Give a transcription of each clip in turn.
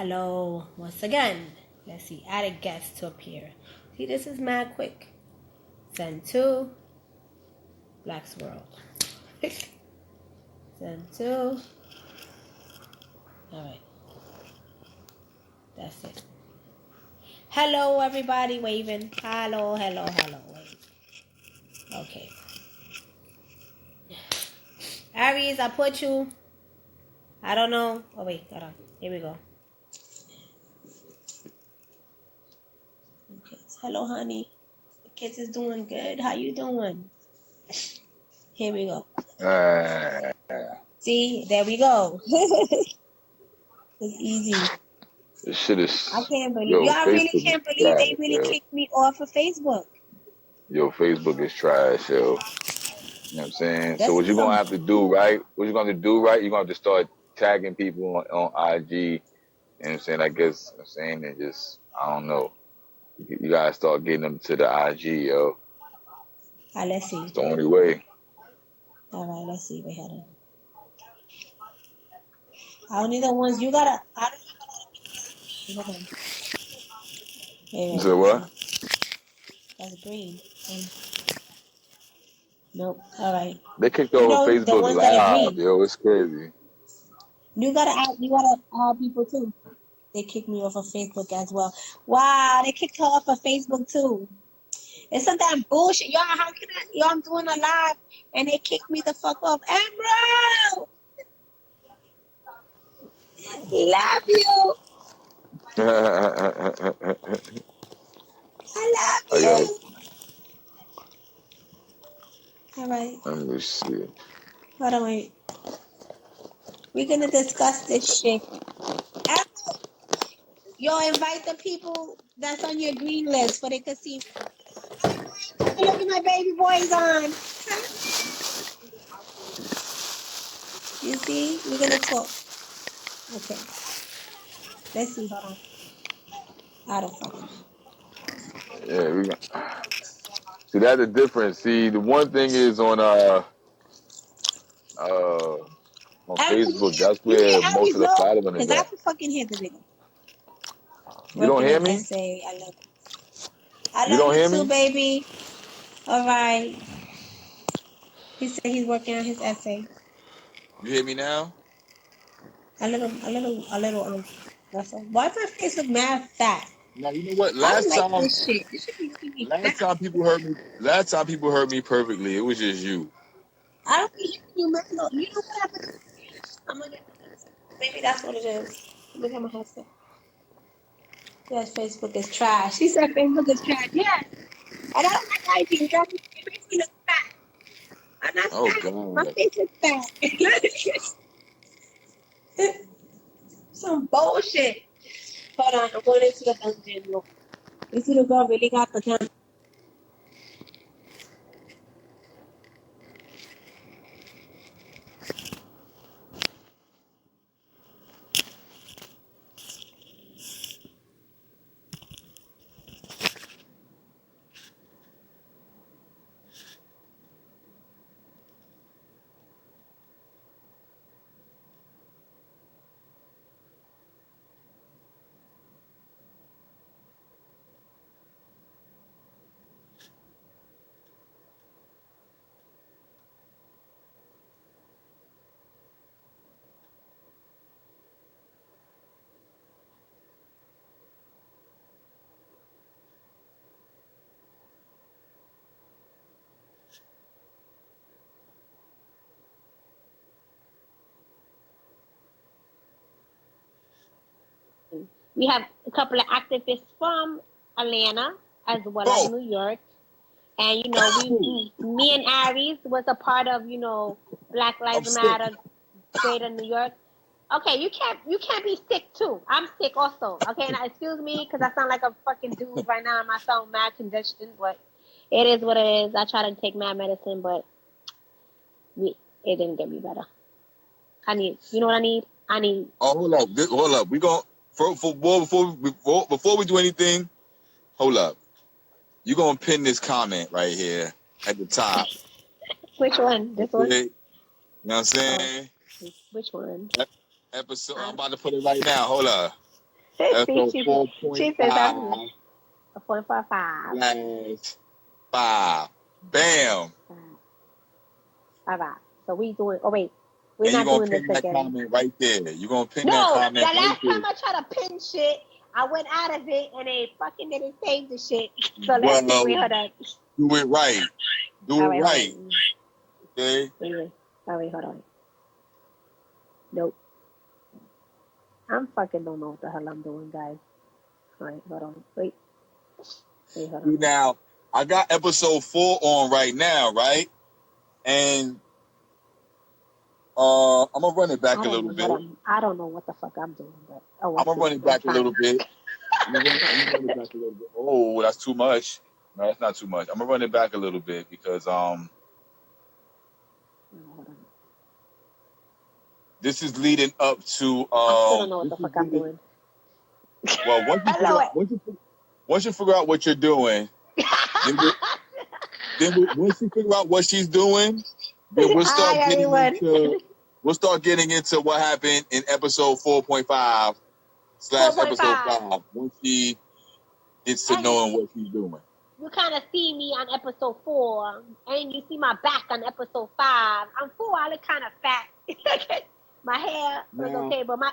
Hello, once again. Let's see, add a guest to appear. See, this is mad quick. Send to Black's World. Send to. Alright. That's it. Hello, everybody, waving. Hello. Wave. Okay. Aries, I put you. I don't know. Oh, wait, hold on. Here we go. Okay. Hello, honey. The kids is doing good. How you doing? Here we go. See, there we go. It's easy. This shit is. I can't believe y'all really can't believe they really kicked me off of Facebook. Yo, Facebook is trash, yo. You know what I'm saying? That's so what you're gonna have to do, right? What you're gonna do, right? You're gonna have to start tagging people on IG. You know what I'm saying? I guess I'm saying and just I don't know. You gotta start getting them to the IG, yo. Let's see. It's the only way. All right, let's see. Wait, hold on. I don't need the ones you gotta. I don't know. You said what? That's green. Nope. All right. They kicked over Facebook Live, yo. It's crazy. You gotta add people too. They kicked me off of Facebook as well. Wow, they kicked her off of Facebook too. It's some damn bullshit. Y'all, how can I? Y'all, I'm doing a live and they kicked me the fuck off. Emerald! Love you. I love you. All right. Let me see. Hold on, wait. We're gonna discuss this shit. Yo, invite the people that's on your green list so they can see. Look at my baby boys on. You see? We're gonna talk. Okay. Let's see. Hold on. I don't fucking know. Yeah, we got. See, that's the difference. See, the one thing is on Facebook. That's where most of the following is at. I at. can fucking hear the nigga. You don't hear me? Essay. I love it. I love you too, baby. All right. He said he's working on his essay. You hear me now? A little. That's all. Why is my face look mad fat? Now you know what? Last time people heard me. Last time people heard me perfectly. It was just you. I don't be hearing you, man. No, you know what happened? I'm gonna get my headset. Maybe that's what it is. Let me get my headset. Yes, Facebook is trash. She said Facebook is trash. Yes. I don't like IG. It makes me look fat. I'm not fat. God. My face is fat. Some bullshit. Hold on, I'm going into the dungeon. Look. This little girl really got the camera. We have a couple of activists from Atlanta as well as New York. And, you know, me and Aries was a part of, you know, Black Lives Matter, Greater New York. Okay, you can't be sick too. I'm sick also. Okay, now excuse me because I sound like a fucking dude right now. I sound mad congestion, but it is what it is. I try to take mad medicine, but it didn't get me better. You know what I need? Oh, hold up. We going before we do anything. Hold up. You gonna pin this comment right here at the top. Which one? This one? You know what I'm saying? Which one? Episode. I'm about to put it right now. Hold up. Episode she says that's 4.5 a 4.5. slash 5. Bam. All right. So we doing. Oh wait, we're And you're not going to doing pin this that again. comment right there. You're going to pin that No, comment the right last there. time I tried to pin shit, I went out of it and they fucking didn't save the shit. So let's Well, see. Wait, hold on. do it right. Do All it right, right. hold on. Okay? Wait. Oh wait, hold on. Nope. I'm fucking don't know what the hell I'm doing, guys. All right, hold on. Wait, hold on. Now, I got episode 4 on right now, right? And I'm gonna run it back a little bit. I don't know what the fuck I'm doing, but I'm gonna run it back a little bit. I'm gonna run it back a little bit. Oh, that's too much. No, that's not too much. I'm gonna run it back a little bit because this is leading up to I still don't know what the fuck I'm doing. Well, once you figure out what you're doing, once you figure out what she's doing, then we'll start getting into what happened in episode 4.5 / episode 5 once she gets to knowing what she's doing. You kind of see me on episode 4, and you see my back on episode 5. On 4, I look kind of fat. My hair was okay, but my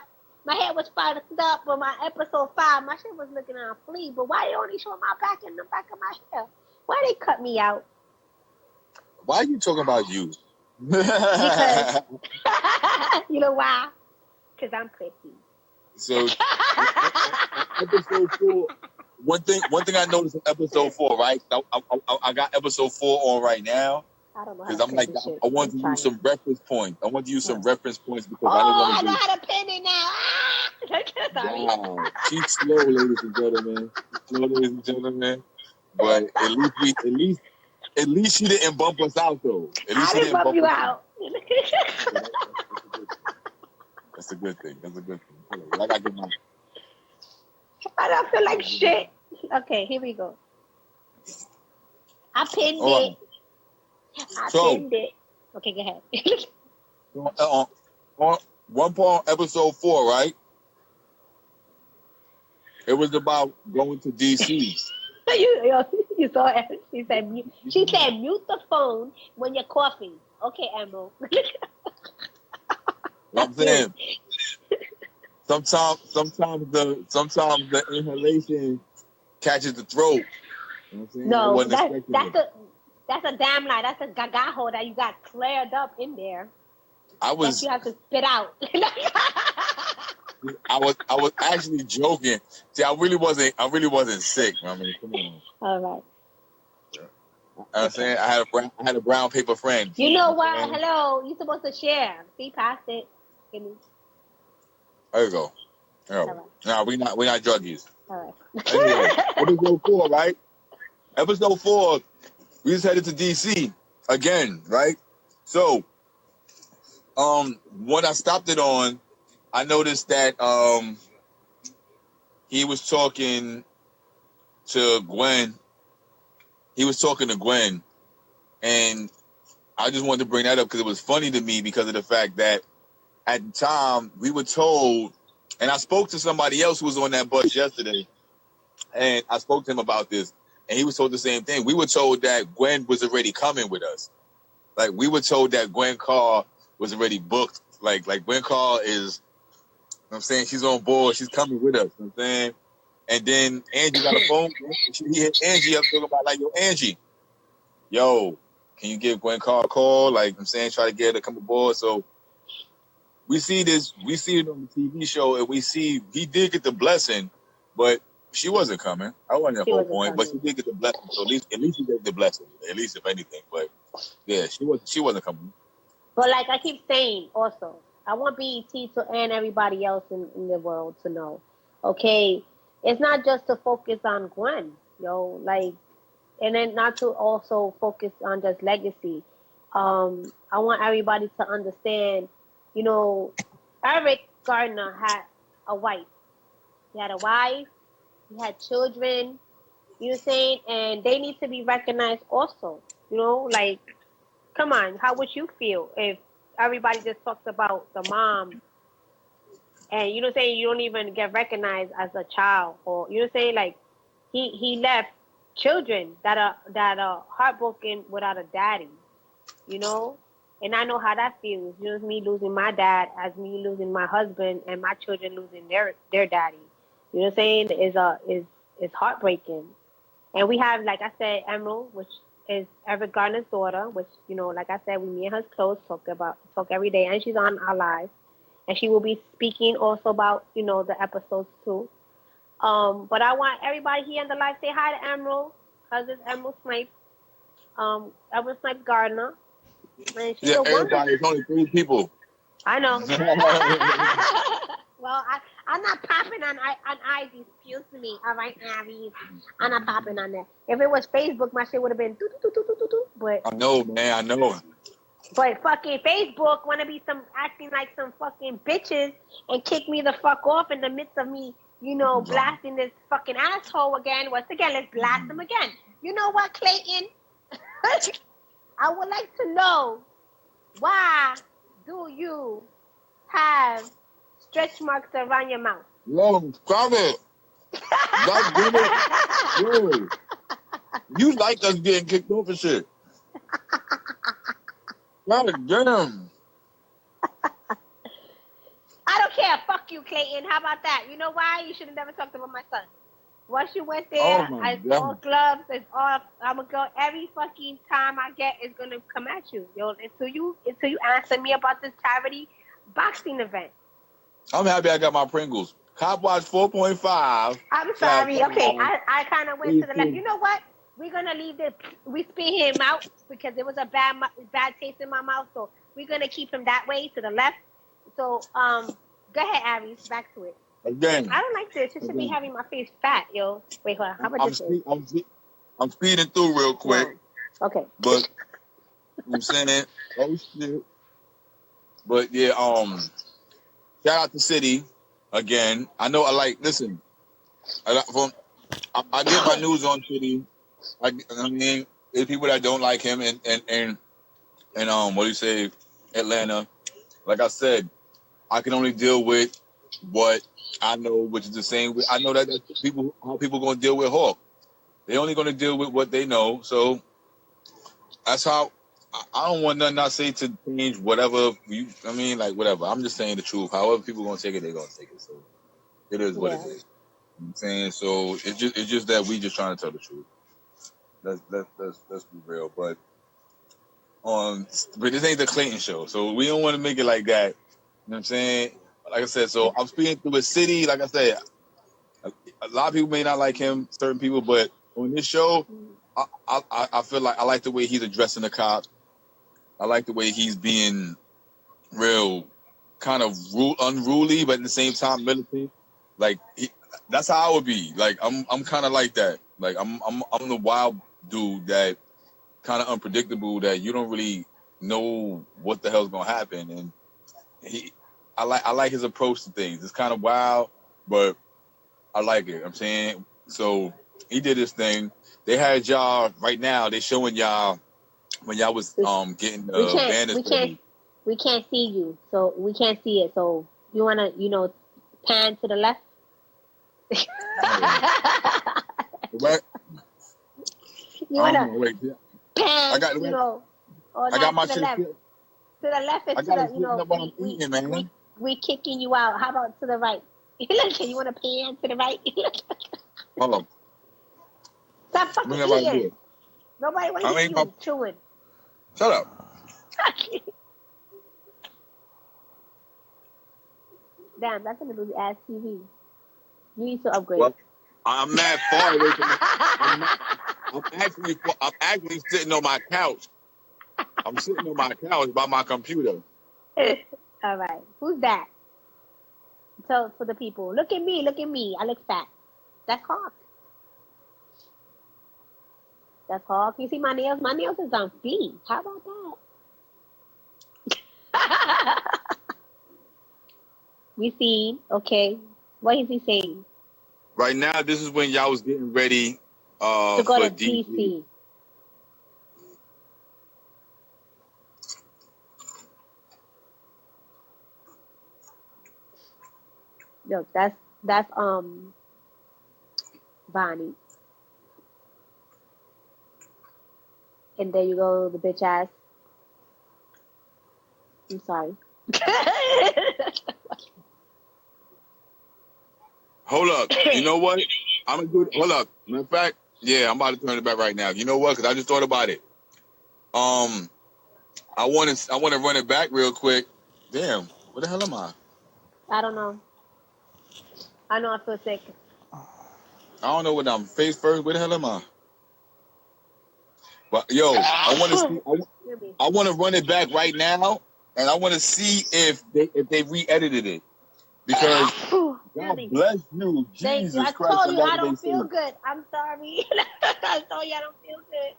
hair was fucked up. But my episode 5, my shit was looking on fleek. But why they only show my back and the back of my hair? Why they cut me out? Why are you talking about you? Because you know why? Because I'm pretty. So episode 4. One thing I noticed in episode 4, right? I got episode 4 on right now. I don't know because I'm like, I want to use some reference points. I want to use some reference points because I don't want to. I know how to pin it now. Sorry. Wow, she's slow, ladies and gentlemen. But at least she didn't bump us out though. At least she didn't bump you out. That's a good thing. I gotta get my. I don't feel like shit. Okay, here we go. I pinned it. Pinned it. Okay, go ahead. On one point, episode 4, right? It was about going to DC. You saw it. She said mute the phone when you're coughing. Okay, Amber. I'm saying sometimes the inhalation catches the throat. You know what I'm saying? No, that's a damn lie. That's a gagaho that you got cleared up in there. That you have to spit out. I was actually joking. See, I really wasn't sick. I mean, come on. All right. I'm saying I had a brown paper friend. You know what? Hello, you're supposed to share. See, past it. There you go. Right. No, we're not druggies. All right. Anyway, episode 4, right? Episode 4, we just headed to DC again, right? So, when I stopped it on, I noticed that he was talking to Gwen. And I just wanted to bring that up because it was funny to me because of the fact that at the time we were told, and I spoke to somebody else who was on that bus yesterday, and I spoke to him about this, and he was told the same thing. We were told that Gwen was already coming with us. Like, we were told that Gwen Carr was already booked. Like Gwen Carr is, you know what I'm saying, she's on board, she's coming with us, you know what I'm saying? And then Angie got a phone. He hit Angie up talking about, like, yo, Angie, can you give Gwen Carr a call? Like, I'm saying, try to get her to come aboard. So we see it on the TV show, and we see he did get the blessing, but she wasn't coming. I wasn't the whole point, but she did get the blessing. So at least he got the blessing, at least if anything. But yeah, she wasn't coming. But like I keep saying, also, I want BET and everybody else in the world to know, okay, it's not just to focus on Gwen, like, and then not to also focus on just legacy. I want everybody to understand, Eric Garner had a wife. He had a wife. He had children. You know what I'm saying? And they need to be recognized also. Like, come on, how would you feel if everybody just talks about the mom and you know what I'm saying, you don't even get recognized as a child, or you know what I'm saying, like he left children that are heartbroken without a daddy, you know. And I know how that feels. You know, me losing my dad, as me losing my husband, and my children losing their daddy. You know what I'm saying? Is heartbreaking. And we have, like I said, Emerald, which is Eric Garner's daughter, which, you know, like I said, me and her close, talk every day, and she's on our live. And she will be speaking also about, you know, the episodes too. But I want everybody here in the live say hi to Emerald, because it's Emerald Snipes, Emerald Snipes Gardner. And she's Yeah, a everybody. wonderful. It's only 3 people. I know. Well, I'm not popping on IG. Excuse me. All right, Aries. I'm not popping on there. If it was Facebook, my shit would have been doo doo doo doo doo doo. But I know, man. I know. fucking Facebook wanna be some acting like some fucking bitches and kick me the fuck off in the midst of me, you know, blasting this fucking asshole again. Once again, let's blast him again. You know what, Clayton? I would like to know, why do you have stretch marks around your mouth? Yo, stop it. God damn it. Yo. You like us getting kicked off and shit. God damn. I don't care. Fuck you, Clayton. How about that? You know why? You should have never talked about my son. Once you went there, it's all gloves. It's all. I'm gonna go every fucking time I get is gonna come at you, yo. Until you answer me about this charity boxing event. I'm happy I got my Pringles. Copwatch 4.5. I'm sorry. Okay, I kind of went to the left. You know what? We're gonna leave this. We spit him out because it was a bad taste in my mouth. So we're gonna keep him that way to the left. So go ahead, Aries. Back to it. Again. I don't like this. It should be having my face fat, yo. Wait, hold on. How about this? I'm speeding through real quick. No. Okay. But I'm saying, oh shit. But yeah, shout out to City again. I know. Listen. I get my news on City. I mean, there's people that don't like him, and what do you say, Atlanta. Like I said, I can only deal with what I know, which is the same. I know that how people gonna deal with Hawk. They only gonna deal with what they know. So that's how. I don't want nothing I say to change whatever you. I mean, like whatever. I'm just saying the truth. However people gonna take it, they're gonna take it. So it is what it is. You know what I'm saying, so it's just that we just trying to tell the truth. Let's be real. But this ain't the Clayton show, so we don't want to make it like that. You know what I'm saying? Like I said, so I'm speaking through a City. Like I said, a lot of people may not like him, certain people, but on this show, I feel like I like the way he's addressing the cops. I like the way he's being real, kind of unruly, but at the same time militant. Like that's how I would be. Like I'm kind of like that. Like I'm the wild dude that kind of unpredictable, that you don't really know what the hell's gonna happen. And I like his approach to things. It's kind of wild, but I like it. I'm saying, so he did his thing. They had y'all right now. They showing y'all when y'all was getting the banners ready. We can't see you, so we can't see it. So you wanna, pan to the left? What? You wanna wait, pan? I got my to the shit. left. To the left is to the, we kicking you out. How about to the right? You wanna pan to the right? Hold on. Stop fucking eating. Nobody wanna hear you chewing. Shut up. Damn, that's gonna be ass TV. You need to upgrade. Well, I'm not far away from I'm actually sitting on my couch. I'm sitting on my couch by my computer. All right. Who's that? So for the people, look at me. I look fat. That's Hawk. You see my nails? My nails is on fleek. How about that? We see. Okay. What is he saying? Right now, this is when y'all was getting ready to go for to DC. Yo, that's Bonnie. And there you go, the bitch ass. I'm sorry. Hold up. You know what? I'm gonna do it. Hold up. Matter of fact, yeah, I'm about to turn it back right now. You know what? Because I just thought about it. I want to run it back real quick. Damn, where the hell am I? I don't know. I know I feel sick. I don't know what I'm face first. Where the hell am I? But yo, I want to see. I want to run it back right now, and I want to see if they re-edited it because God bless you, Jesus I Christ told of you I Latter-day don't feel Saints. good. I'm sorry. I told you I don't feel good.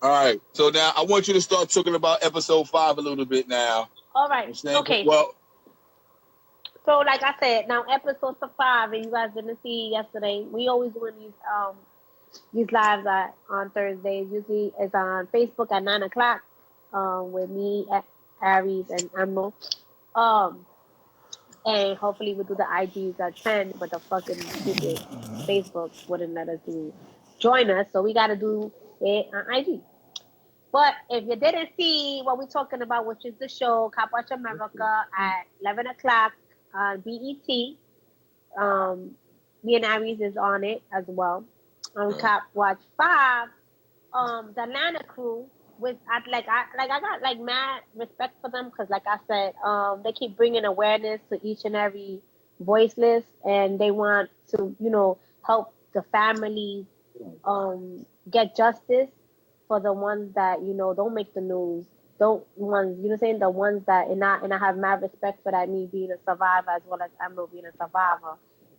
All right, so now I want you to start talking about episode 5 a little bit now. All right. Okay. Well, so like I said, now episode 5, and you guys didn't see yesterday. We always do these lives on Thursdays. Usually it's on Facebook at 9 o'clock. With me, Aries, and Emerald. And hopefully we'll do the IGs at 10, but the fucking stupid Facebook wouldn't let us join us, so we got to do it on IG. But if you didn't see what we're talking about, which is the show Copwatch America at 11 o'clock on BET, me and Aries is on it as well. On Copwatch 5, the Atlanta crew with I got like mad respect for them because like I said, they keep bringing awareness to each and every voiceless, and they want to help the families get justice for the ones that don't make the news, don't ones saying the ones that and I have mad respect for that, me being a survivor as well as Emerald being a survivor.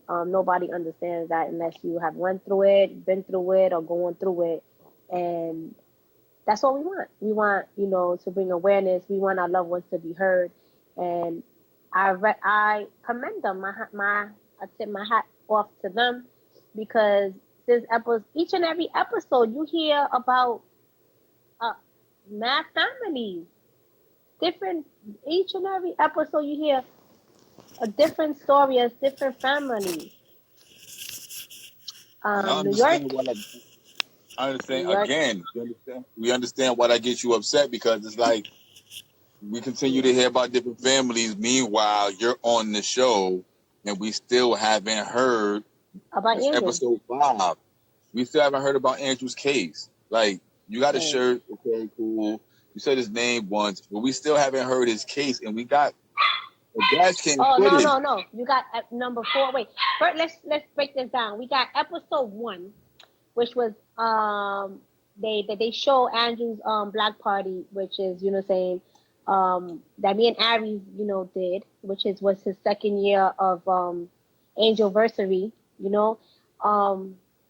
Nobody understands that unless you have went through it, been through it, or going through it, and that's what we want. We want, to bring awareness. We want our loved ones to be heard, and I commend them. I tip my hat off to them because each and every episode, you hear about mad families. Different each and every episode, you hear a different story, a different family. New York. I understand. New York. Again, we understand why that gets you upset because it's like we continue to hear about different families. Meanwhile, you're on the show, and we still haven't heard About Andrew. Episode 5. We still haven't heard about Andrew's case. Like, you got a shirt, okay, cool. You said his name once, but we still haven't heard his case, and we got a dash cam footage. No. You got number 4. Wait, first, let's break this down. We got episode 1, which was they show Andrew's black party, which is saying that me and Aries did, which was his second year of Angelversary,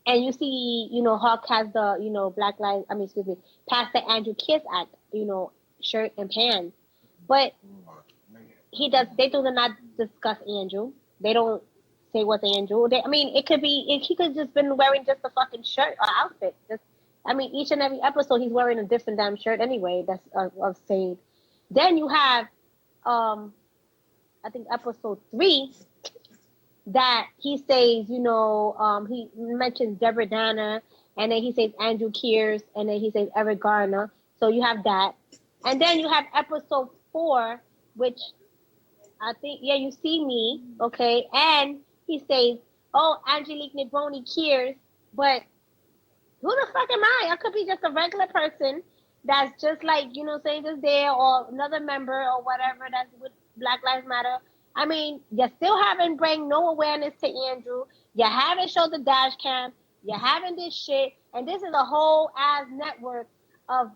and you see Hawk has the Black Lives, Pastor Andrew Kearse Act, shirt and pants, but they do not discuss Andrew. They don't say what's Andrew. It could be he could just been wearing just a fucking shirt or outfit. Each and every episode he's wearing a different damn shirt anyway. That's of saying. Then you have, I think episode 3, that he says, he mentions Deborah Danner, and then he says Andrew Kearse, and then he says Eric Garner. So you have that, and then you have episode 4, which I think, you see me, okay, and he says, oh, Angelique Negroni Kearse, but who the fuck am I? I could be just a regular person that's just like, saying just there, or another member or whatever that's with Black Lives Matter. You still haven't bring no awareness to Andrew. You haven't showed the dash cam. You haven't this shit. And this is a whole ass network of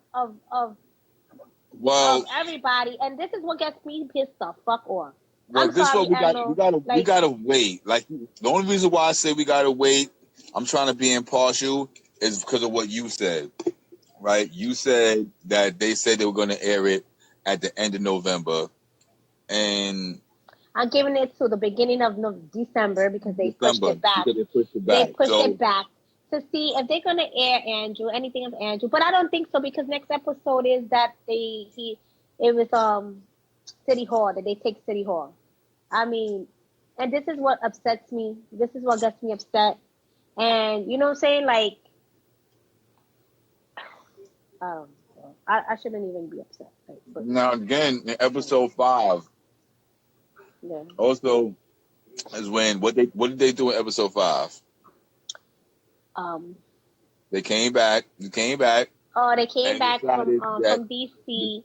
everybody. And this is what gets me pissed the fuck off. Well, this is what we gotta wait. Like, the only reason why I say we gotta wait, I'm trying to be impartial, is because of what you said, right? You said that they said they were going to air it at the end of November, and I'm giving it to the beginning of December because they pushed it back. They pushed it back to see if they're going to air anything of Andrew. But I don't think so, because next episode is that it was City Hall, that they take City Hall. and this is what upsets me. This is what gets me upset. And you know what I'm saying? Like, I don't know. I shouldn't even be upset. Like, but Now again, in episode 5, yeah. also is when what did they do in episode 5? Um. They came back. You came back Oh, they came and back decided that from DC,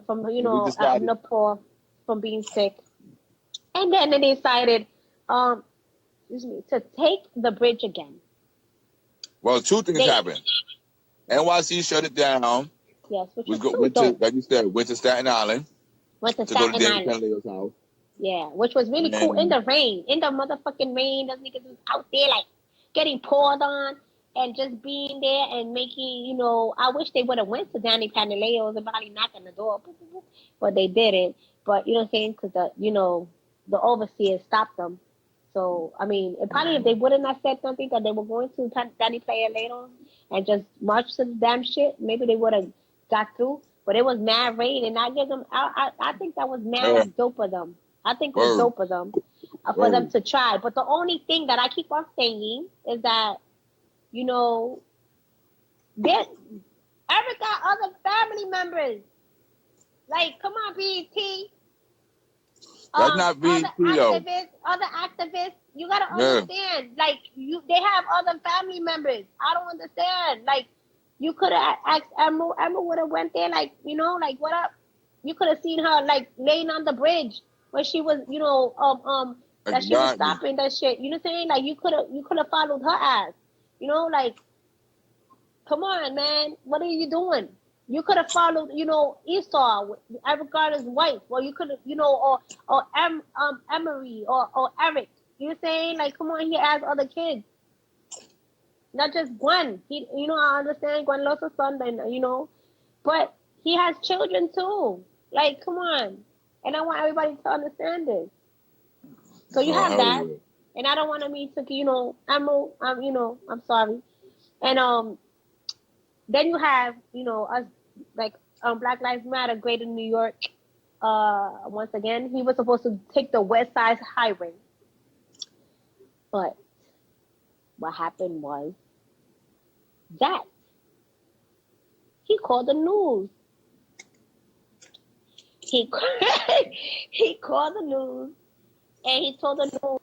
from we decided. Nepal, from being sick, and then they decided, excuse me, to take the bridge again. Well, two things They happened. NYC shut it down. Yes, which We was go so went to, dope. like you said, went to Staten Island Went to to go to Staten David Island. Canaleo's house. Yeah, which was really cool in And the rain, in the motherfucking rain. Those niggas was out there like getting poured on and just being there and making, I wish they would have went to Danny Panaleo's and probably knocked on the door, boop, boop, boop, but they didn't. But you know what I'm saying? Because the overseers stopped them. So I mean, probably if they wouldn't have said something that they were going to Danny Panaleo's and just march to the damn shit, maybe they would have got through. But it was mad rain, and I give them. I think that was mad dope of them. I think it was word, dope of them for them word. to try. But the only thing that I keep on saying is that, there Eric got other family members. Like, come on, BT. That's not Other BET though. activists. You gotta Yeah. understand. Like, they have other family members. I don't understand. Like, you could have asked Emerald. Emerald would have went there. Like, like, what up? You could have seen her like laying on the bridge when she was, that she was Exactly. stopping that shit. You know what I'm saying? Like, you could have followed her ass. Like, come on, man. What are you doing? You could have followed, Esau, Eric Garner's wife, or you could have, or Emery, or Eric. You know what I'm saying? Like, come on, he has other kids, not just Gwen. I understand Gwen lost her son, then, but he has children too. Like, come on. And I want everybody to understand this. So you Oh have hell that, yeah. and I don't want to be took. I'm sorry. And then you have, us, like, Black Lives Matter, Greater New York. Once again, he was supposed to take the West Side Highway, but what happened was that he called the news. He he called the news, and he told the news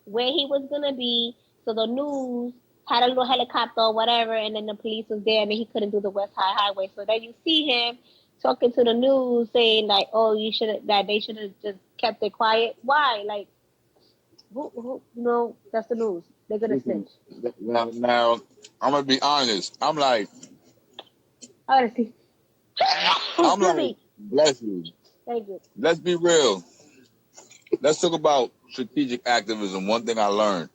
where he was gonna be. So the news had a little helicopter or whatever, and then the police was there, and then he couldn't do the West Side Highway. So then you see him talking to the news, saying like, "Oh, they should have just kept it quiet." Why? Like, who? That's the news. They're gonna Listen, snitch. now I'm gonna be honest. Honestly, I'm excuse like, me. bless you. Thank you. Let's be real. Let's talk about strategic activism. One thing I learned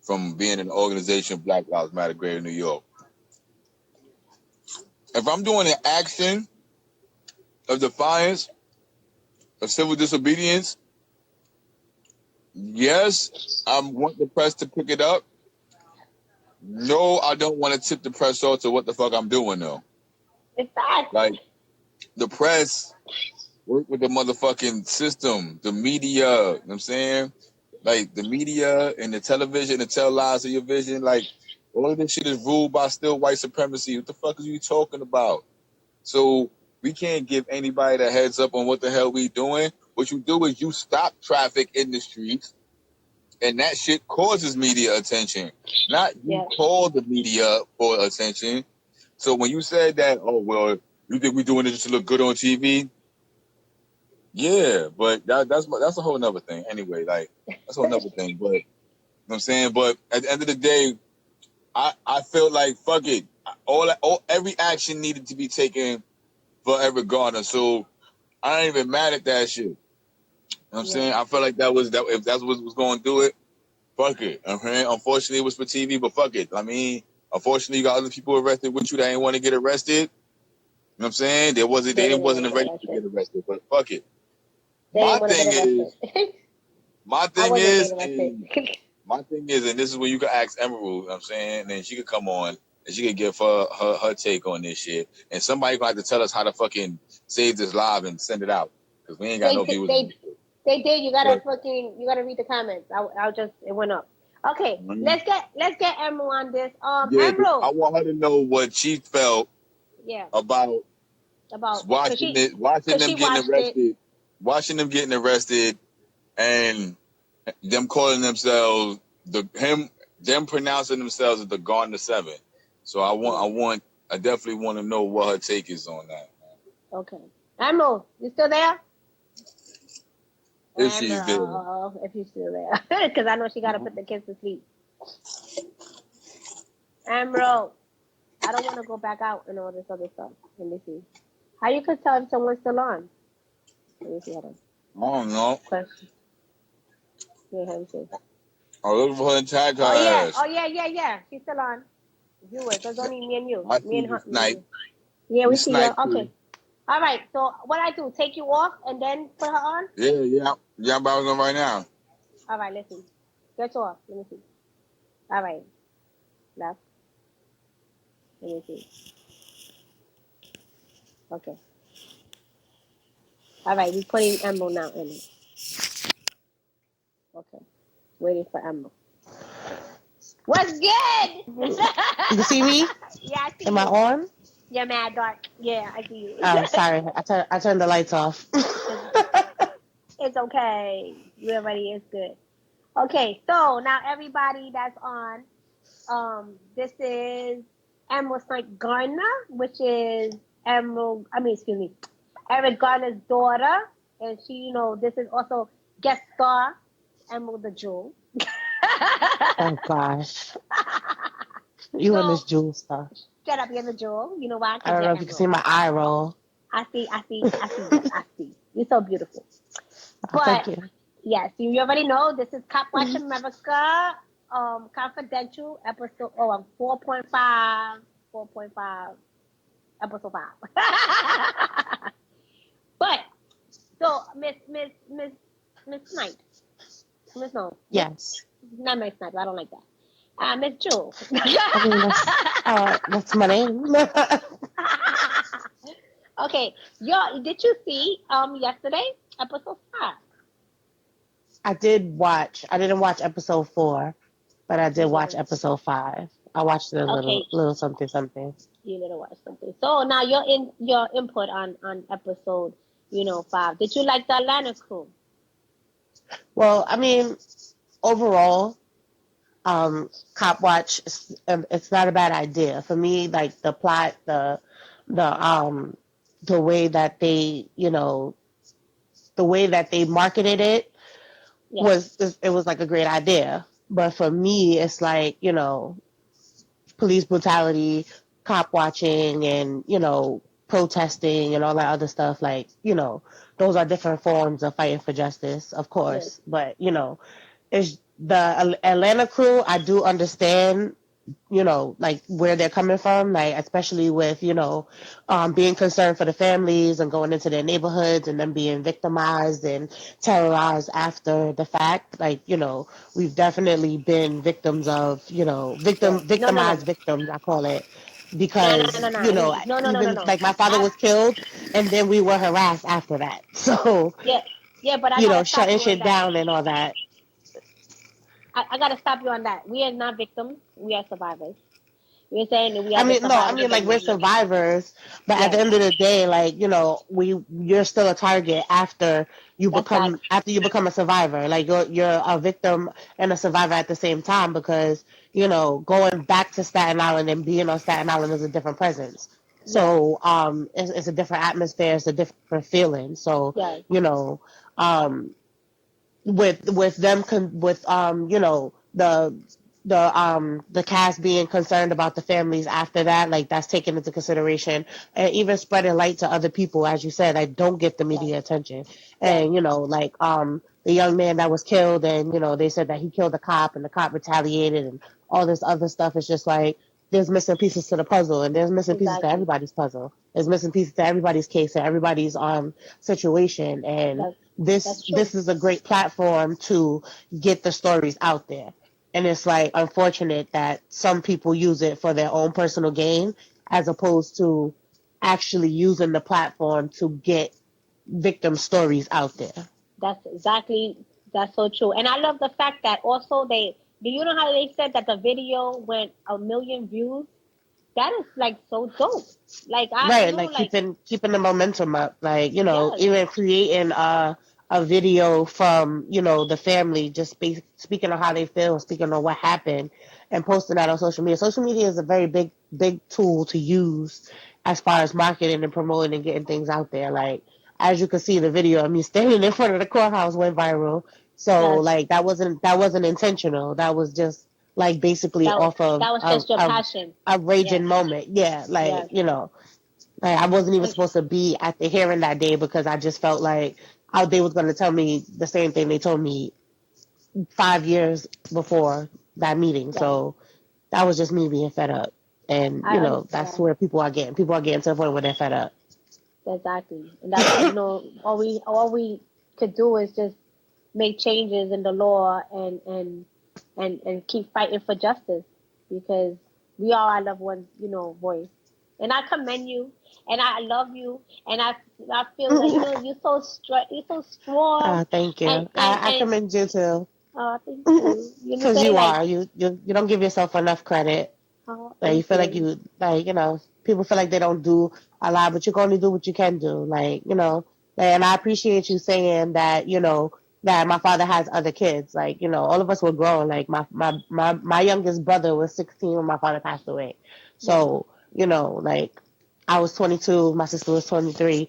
from being in the organization Black Lives Matter Greater New York. If I'm doing an action of defiance, of civil disobedience, yes, I want the press to pick it up. No, I don't want to tip the press off to what the fuck I'm doing though. Exactly. Like, the press work with the motherfucking system, the media, you know what I'm saying? Like, the media and the television to tell lies of your vision, like, all of this shit is ruled by still white supremacy. What the fuck are you talking about? So we can't give anybody the heads up on what the hell we doing. What you do is you stop traffic in the streets, and that shit causes media attention. Not you Yeah. call the media for attention. So when you said that, oh well, you think we doing it just to look good on TV? Yeah, but that's a whole nother thing. Anyway, like, that's a whole nother thing. But you know what I'm saying? But at the end of the day, I feel like fuck it. Every action needed to be taken for Eric Garner. So I ain't even mad at that shit. You know what I'm saying? I feel like that if that's what was going to do it, fuck it. Okay? Unfortunately, it was for TV, but fuck it. I mean, unfortunately, you got other people arrested with you that ain't want to get arrested. You know what I'm saying? They didn't want wasn't to get ready to arrested. get arrested, but fuck it. They My didn't want to thing get is, arrested. my I thing wasn't is, getting arrested. my thing is, and this is where you can ask Emerald, you know what I'm saying? And then she could come on and she could give her take on this shit. And somebody gonna have to tell us how to fucking save this live and send it out. Because we ain't got no viewers on they this shit. They did. But You gotta read the comments. I'll just it went up. Okay, mm, let's get Emerald on this. yeah, I Emerald. want her to know what she felt Yeah, about about watching it, watching cause them she getting watched it. arrested, watching them getting arrested, and them calling themselves them pronouncing themselves as the Garner Seven. So Yeah. I definitely want to know what her take is on that. Okay. Emerald, you still there? If she's there. Emerald, if you're still there, because I know she gotta put the kids to sleep. Emerald, I don't want to go back out and all this other stuff. Let me see. How you could tell if someone's still on? Let me see. Hold on. I don't know. Question. Yeah, let me see. I'm looking for her and tag her Oh yeah. ass. Oh yeah. Yeah. Yeah. She's still on. Viewers. There's only me and you. I Me see and you her. Me and snipe. you. Yeah, You we see you. snipe too. Okay. All right. So what I do? Take you off and then put her on? Yeah. I'm about to go right now. All right. Let's see. Get off. Let me see. All right. Left. Let me see. Okay. All right. We're putting Emerald now in it. Okay. Waiting for Emerald. What's good? You see me? Yeah, I see Am I you. on? You're mad dark. Yeah, I see you. Oh, sorry. I turned the lights off. It's okay. Everybody is good. Okay, so now everybody that's on, this is Emerald St. Garner, which is excuse me, Eric Garner's daughter. And she, this is also guest star, Emerald the Jewel. Oh gosh, you and So, this jewel stuff. shut up, you're the Jewel. You know why? I Because don't you're know if you can see Emerald. my eye roll. I see you. I see. You're so beautiful. Oh, But thank you. yes, you already know this is Copwatch America, confidential episode. Oh, 4.5, 4.5, episode 5. But so Miss Knight, Miss no, Miss Yes. not Miss Knight. I don't like that. Miss Jewel. I mean that's my name. Okay, did you see yesterday episode 5? I did watch. I didn't watch episode 4, but I did watch Mm. episode 5. I watched a Okay, little something something. you need to watch something. So now your input on episode 5. Did you like the Atlanta crew? Well, I mean, overall, Copwatch, it's not a bad idea for me. Like the plot, the the way that they, the way that they marketed it Yeah, it was like a great idea. But for me, it's like, police brutality, cop watching, and, protesting and all that other stuff. Like, those are different forms of fighting for justice, of yes, course. But, it's the Atlanta crew. I do understand, like where they're coming from, like especially with, being concerned for the families and going into their neighborhoods and them being victimized and terrorized after the fact. Like, we've definitely been victims of, yeah. No, no, no, victimized victims, I call it. no, no, no, Because, no. No, no, no, no, even no. like my father I was killed and then we were harassed after that. So, Yeah, yeah, but I gotta stop shutting you on shit that. down and all that. I gotta stop you on that. We are not victims. We are survivors. We're saying that we I are the mean, no, I survivors mean of the like we're movement. survivors, but at Yes, the end of the day, like, you're still a target that's facts. after you become a survivor. Like you're a victim and a survivor at the same time because, going back to Staten Island and being on Staten Island is a different presence. Yes, So it's a different atmosphere, it's a different feeling. So, yes, um with them with the cast being concerned about the families after that, like that's taken into consideration, and even spreading light to other people, as you said, I don't get the yes, media attention. yes, And like the young man that was killed, and they said that he killed a cop and the cop retaliated and all this other stuff. It's just like there's missing pieces to the puzzle, and there's missing pieces to exactly. everybody's puzzle. There's missing pieces to everybody's case and everybody's situation. And That's this that's true. this is a great platform to get the stories out there. And it's like unfortunate that some people use it for their own personal gain as opposed to actually using the platform to get victim stories out there. that's so true. And I love the fact that also they do you know how they said that the video went 1 million views? That is like so dope. Like I Right, like like keeping the momentum up, like yes, even creating a video from the family, just speaking on how they feel, speaking on what happened, and posting that on social media. Social media is a very big tool to use as far as marketing and promoting and getting things out there. Like as you can see, the video of me standing in front of the courthouse went viral. So yes. like that wasn't intentional. That was just like basically That off of that was just your passion. a raging Yes, moment. Yeah, like yes. like I wasn't even And supposed to be at the hearing that day because I just felt like how they was going to tell me the same thing they told me 5 years before that meeting. yes, So that was just me being fed up. And, I that's understand where people are getting. People are getting to the point where they're fed up. exactly. And that's why all we could do is just make changes in the law and keep fighting for justice because we are our loved ones, voice. And I commend you, and I love you, and I feel like you're so strong, Thank and you. and I and commend you too. thank you. You know, Because say you like, are. You don't give yourself enough credit. Like you thank feel like you. people feel like they don't do a lot, but you can only do what you can do. And I appreciate you saying that, that my father has other kids. Like, all of us were grown. Like my youngest brother was 16 when my father passed away. Wow. So, like I was 22, my sister was 23,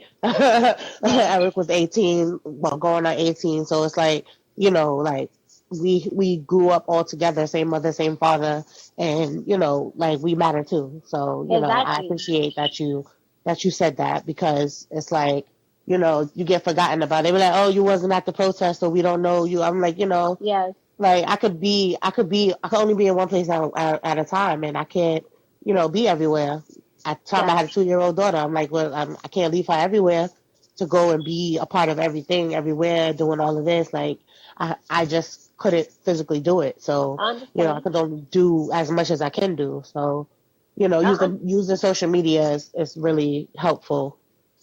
Yeah. Eric was 18, well, going on 18. So it's like, like we grew up all together, same mother, same father, and like we matter too. So I Exactly. appreciate that you said that because it's like you get forgotten about. They be like, oh, you wasn't at the protest, so we don't know you. I'm like, Yes. like I could only be in one place at a time, and I can't be everywhere. At the time, I Yes. had a 2-year-old daughter. I'm like, well, I can't leave her everywhere to go and be a part of everything, everywhere, doing all of this. Like, I just couldn't physically do it. So, I I understand. could only do as much as I can do. So, Uh-uh. using social media is really helpful.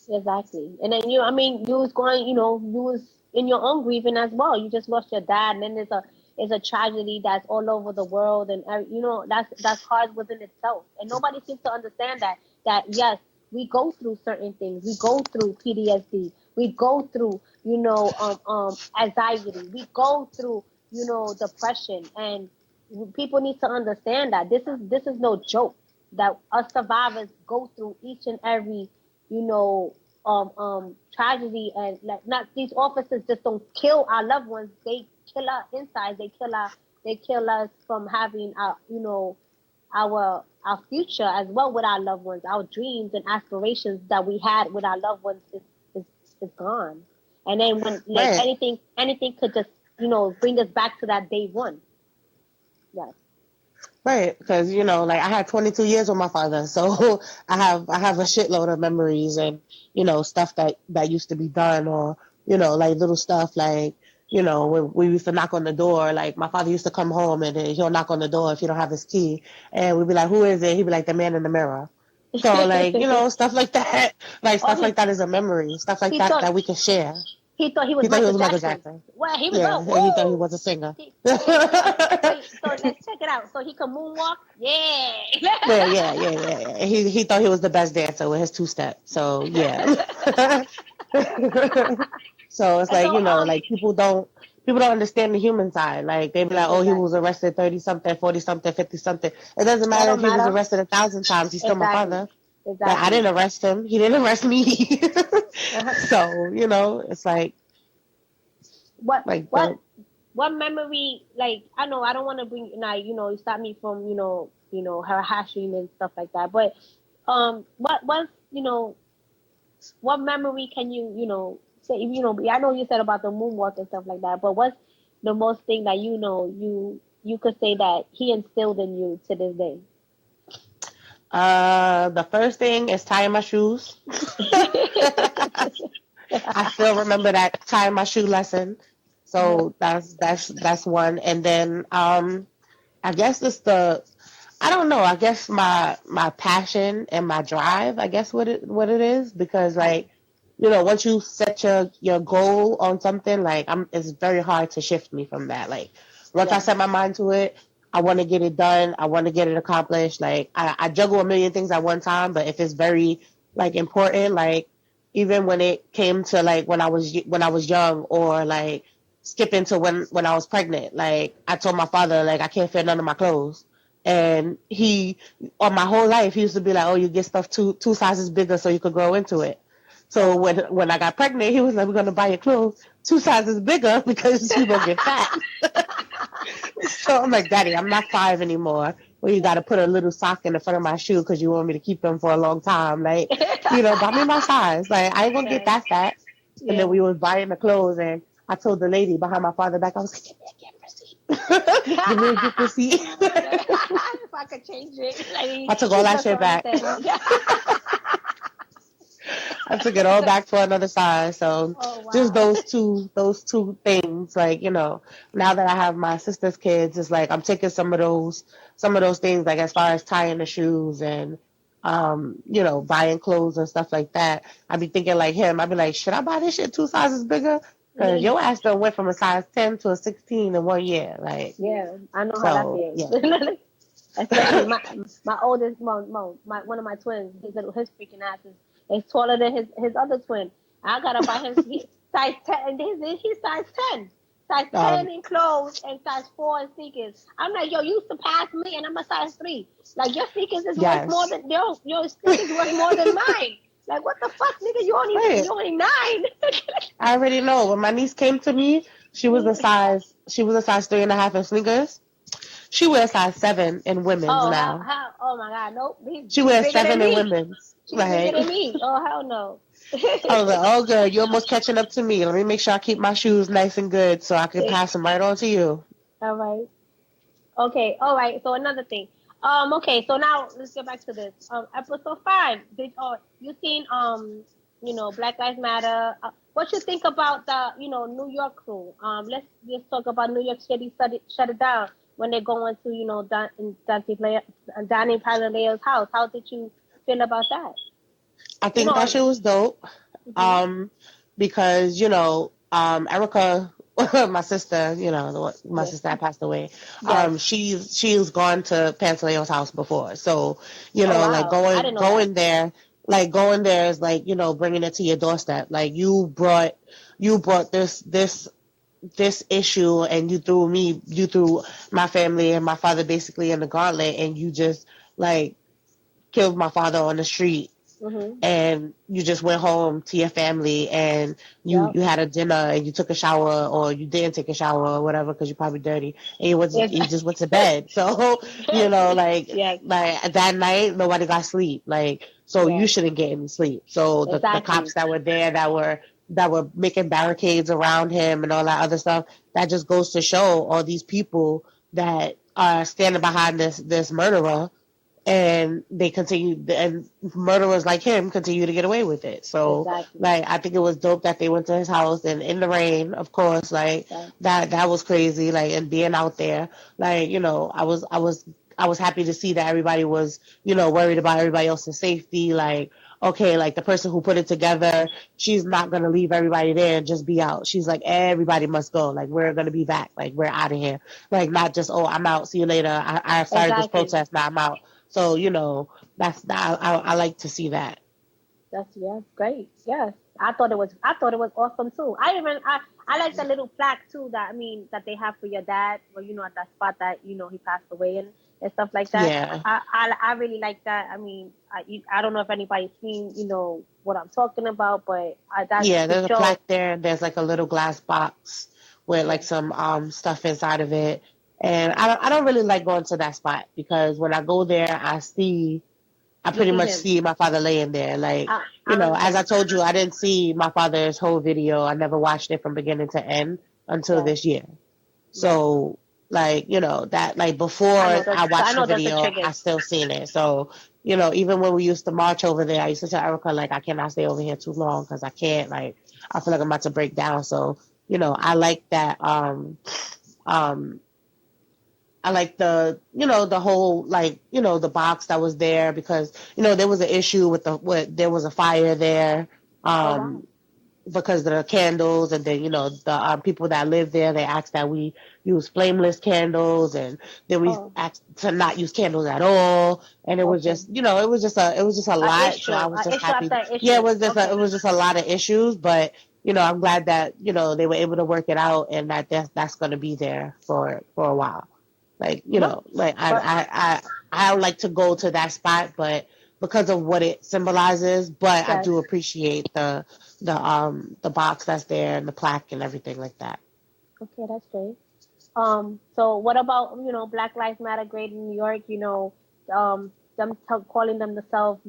Exactly. And then I mean, you was going, you was in your own grieving as well. You just lost your dad, and then there's a tragedy that's all over the world, and that's hard within itself. And nobody seems to understand that yes, we go through certain things. We go through PTSD. We go through, anxiety. We go through, depression, and people need to understand that this is no joke. That us survivors go through each and every you know, tragedy and like not these officers just don't kill our loved ones. They kill our inside. They kill us from having our future as well with our loved ones. Our dreams and aspirations that we had with our loved ones is, is gone. And then when like Right. anything could just bring us back to that day one. Yes, Right, because like I had 22 years with my father, so I have a shitload of memories and stuff that used to be done, or like little stuff like when we used to knock on the door. Like my father used to come home and then he'll knock on the door if you don't have his key, and we'd be like, "Who is it?" He'd be like, "The man in the mirror." So like stuff like that, like oh stuff like that is a memory, stuff like he that thought that we can share. he thought he was He thought he Michael was Michael Jackson. Jackson. Well, he was Yeah, he thought he woo. was a singer. So let's check it out. So he can moonwalk. Yeah. Yeah, yeah, yeah, yeah, yeah. He thought he was the best dancer with his 2 step. So yeah. So it's And like, so like people don't understand the human side. Like they be like, oh, he was exactly. arrested 30 something, 40 something, 50 something. It doesn't That matter if don't he was matter. arrested 1,000 times, he's still my Exactly. father. Like I Exactly. didn't arrest him. He didn't arrest me. Uh-huh. So, it's What like what the what memory? Like I know I don't want to bring now. You stop me from her hashing and stuff like that. But what memory can you say? I know you said about the moonwalk and stuff like that. But what's the most thing that you could say that he instilled in you to this day? the first thing is tying my shoes. I still remember that tying my shoe lesson. So that's one. And then I guess it's I don't know, I guess my passion and my drive, I guess what it is. Because like once you set your goal on something, like it's very hard to shift me from that. Like once I Yeah. set my mind to it, I want to get it done. I want to get it accomplished. Like I juggle a million things at one time, but if it's very like important, like even when it came to like when I was young, or like skipping to when I was pregnant, like I told my father like I can't fit none of my clothes. And he, on my whole life, he used to be like, "Oh, you get stuff two sizes bigger so you could grow into it." Oh So when wow. when I got pregnant, he was like, "We're gonna buy your clothes two sizes bigger because you gonna get fat." So I'm like, "Daddy, I'm not 5 anymore. Well, you got to put a little sock in the front of my shoe because you want me to keep them for a long time. Like, buy me my size. Like, I ain't gonna get Yes. that fat." And then Yeah. we was buying the clothes, and I told the lady behind my father back, I was like, "Give me a gift receipt. Give me a gift receipt." If I could change it, like I took all he that just shit don't back. understand. I took it all back for another size. So Oh just wow. those two things, like, now that I have my sister's kids, it's like I'm taking some of those things, like as far as tying the shoes and buying clothes and stuff like that. I'd be thinking like him. I'd be like, should I buy this shit two sizes bigger? Because your ass done went from a size 10 to a 16 in 1 year. Like, Yeah, I know how that so feels. yeah. Especially my oldest, my one of my twins, his freaking ass is taller than his other twin. I gotta buy him size 10, and he's size 10 um, in clothes and size 4 in sneakers. I'm like, yo, you surpass me, and I'm a size 3. Like your sneakers is worth more yes. than your sneakers worth more than mine. Like what the fuck, nigga? Right. You only 9. I already know. When my niece came to me, she was a size 3.5 in sneakers. She wears size 7 in women's Oh, now. oh my God, nope. She She's wears bigger than 7 in me. women's. She's bigger Like, than me. Oh, hell no. I was like, oh, good. You're almost catching up to me. Let me make sure I keep my shoes nice and good so I can pass them right on to you. All right. Okay. All right. So another thing. Okay. So now let's get back to this. Episode 5. You seen Black Lives Matter? What you think about the New York crew? Let's just talk about New York City shut it down when they're going to Danny Palaleo's house. How did you feel about that? I You think that know. shit was dope. Mhm. Um, because Erica, my sister, my Yes. sister that passed away. Yes. She's gone to Pantaleo's house before, so Oh like wow. I going didn't know that. going there, is like bringing it to your doorstep. Like you brought this issue, and you threw my family and my father basically in the gauntlet, and you just like killed my father on the street, Mhm. and you just went home to your family, and you Yep. you had a dinner, and you took a shower, or you didn't take a shower or whatever because you're probably dirty, and you just went to bed. So Yes. like that night nobody got sleep, like, so you Yes. shouldn't get any sleep. So the Exactly. cops that were there, that were making barricades around him and all that other stuff, that just goes to show all these people that are standing behind this murderer, and they continue, and murderers like him continue to get away with it. So Exactly. like I think it was dope that they went to his house, and in the rain, of course, like Yes. that was crazy, like, and being out there, like, I was happy to see that everybody was, worried about everybody else's safety. Like, okay, like the person who put it together, she's not gonna leave everybody there and just be out. She's like, everybody must go. Like, we're gonna be back. Like, we're out of here. Like, not just, oh, I'm out. See you later. I started this Exactly. protest. Now I'm out. So, I like to see that. That's great. Yes. I thought it was awesome too. I like the little plaque too, that they have for your dad, or at that spot that he passed away and stuff like that. Yeah. I really like that. I don't know if anybody's seen what I'm talking about, but that's Yeah, to there's a show. plaque there, and there's like a little glass box with Yeah. like some stuff inside of it. And I don't really like going to that spot because when I go there, I You pretty see much him. see my father laying there. Like, I as I understand. told you, I didn't see my father's whole video. I never watched it from beginning to end until Yes. this year. Yes. So, like, that, like, before I I watched the know those are video, I triggers. still seen it. So, even when we used to march over there, I used to tell Erica, like, I cannot stay over here too long because I can't, like, I feel like I'm about to break down. So, I like that, um, I like the whole, like, the box that was there because, there was an issue with there was a fire there. Oh wow. because of the candles, and then the people that live there, they asked that we use flameless candles, and then we Oh, asked to not use candles at all, and it was okay. just it was just a lot. So I was just Issue happy. after Yeah, issue. it Okay. was just a lot of issues, but I'm glad that they were able to work it out, and that's going to be there for a while. Like, Yep. like But I don't like to go to that spot, but because of what it symbolizes, but I yes. do appreciate the box that's there and the plaque and everything like that. Okay, that's great. So what about, Black Lives Matter great in New York, them calling them themselves,